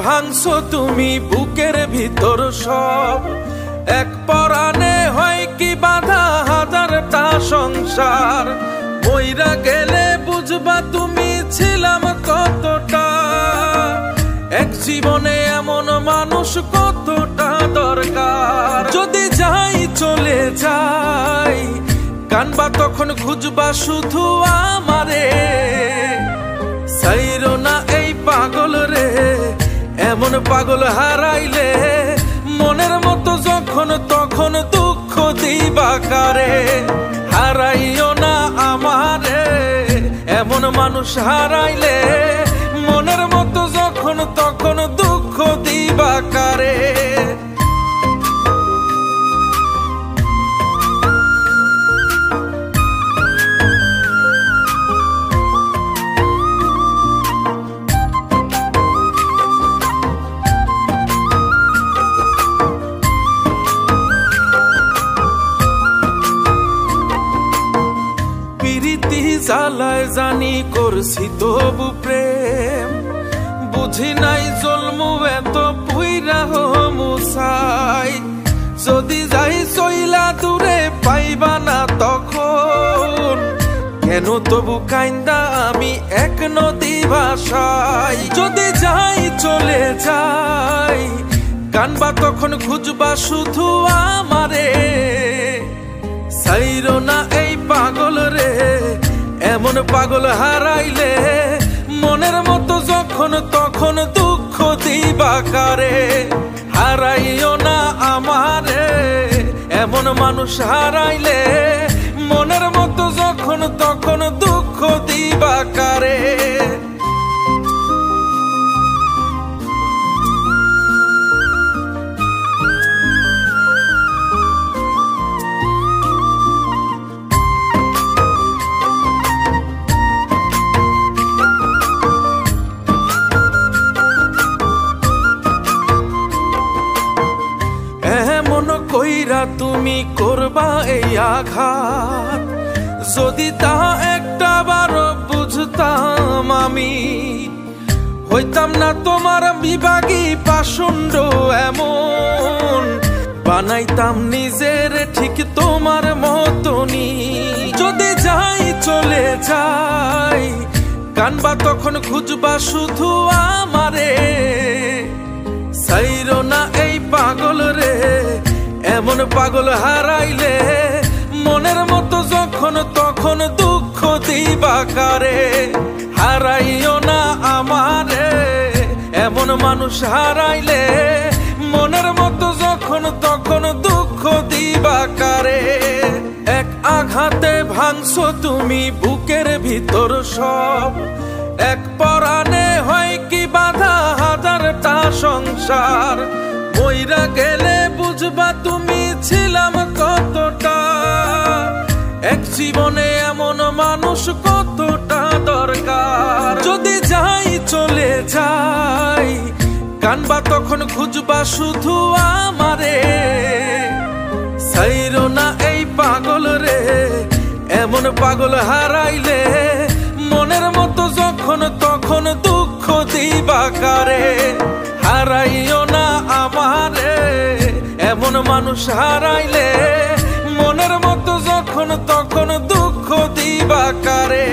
ভাঙছো তুমি বুকের ভিতর সব। এক পরাণে হয় কি বাধা হাজারটা সংসার। মইরা গেলে বুঝবা তুমি ছিলাম কতটা। এক জীবনে এমন মানুষ কতটা দরকার। যদি যাই চলে যাই কানবা তখন খুঁজবা শুধু আমারে। সাইরো না এই পাগল রে, এমন পাগল হারাইলে মনের মতো যখন তখন দুঃখ দিবা কারে। হারাইও না আমারে, এমন মানুষ হারাইলে মনের মতো যখন তখন দুঃখ দিবা কারে। প্রীতি জ্বালায় জানি করছি তবু প্রেম। বুঝি নাই জন্মু এত পুইরা মুসাই। যদি যাই চইলা দূরে পাইবা না তখন, কেন তবু কাইন্দা আমি এক নদী ভাষাই। যদি যাই চলে যাই কানবা তখন খুঁজবা শুধু আমারে। সাইরো না এই পাগল রে, এমন পাগল হারাইলে মনের মতো যখন তখন দুঃখ দিবা কারে। হারাইও না আমারে, এমন মানুষ হারাইলে মনের মতো যখন তখন দুঃখ দিবা কারে। কইরা তুমি করবা এই আঘাত, যদি তা একটা বার বুঝতাম আমি হইতাম না তোমার বিভাগী পাষণ্ড এমন। বানাইতাম নিজের ঠিক তোমার মতনই। যদি যাই চলে যাই কানবা তখন খুঁজবা শুধু আমারে। সাইরো না এই পাগল রে, এমন পাগল হারাইলে মনের মতো যখন তখন দুঃখ দিবা কারে। হারাইও না আমারে, এমন মানুষ হারাইলে মনের মতো যখন তখন দুঃখ দিবা কারে। এক আঘাতে ভাঙছো তুমি বুকের ভিতর সব। এক পরাণে হয় কি বাধা হাজারটা সংসার। মইরা গেলে বুঝবা তুমি ছিলাম কতটা। এক জীবনে এমন মানুষ কতটা দরকার। যদি যাই চলে যাই কানবা তখন খুঁজবা শুধু আমারে। সাইরো না এই পাগল রে, এমন পাগল হারাইলে মনের মতো যখন তখন দুঃখ দিবা কারে। হারাইও না আমারে, এমন মানুষ হারাইলে মনের মতো যখন তখন দুঃখ দিবা কারে।